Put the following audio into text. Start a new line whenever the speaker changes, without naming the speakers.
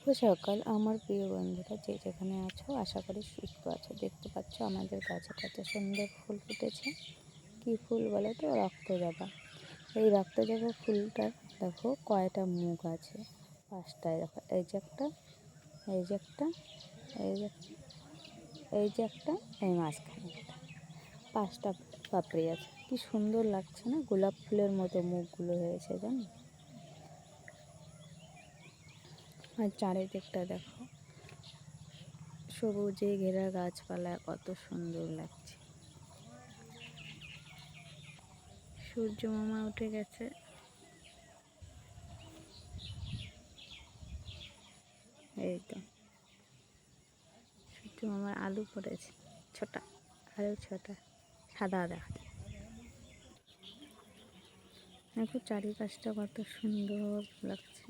সকাল আমার প্রিয় বন্ধুরা, যে যেখানে আছো আশা করি সুস্থ আছো। দেখতে পাচ্ছ আমাদের গাছে কত সুন্দর ফুল ফুটেছে। কি ফুল বলো তো? রক্তজবা। এই রক্তজবা ফুলটার দেখো কয়টা মুখ আছে, পাঁচটায়। দেখো এই যে একটা, এই যে একটা, এই যে এই যে একটা, এই মাঝখানে একটা, পাঁচটা পাপড়ি আছে। কি সুন্দর লাগছে না? গোলাপ ফুলের মতো মুখগুলো হয়েছে, জানো? আর চারিদিকটা দেখো সবুজে ঘেরা গাছপালা, কত সুন্দর লাগছে। সূর্য মামা উঠে গেছে। এই তো সূর্য মামার আলু পড়েছে, ছোটা, আরও ছোটা, সাদা দেখা যায়। দেখো চারিপাশটা কত সুন্দর লাগছে।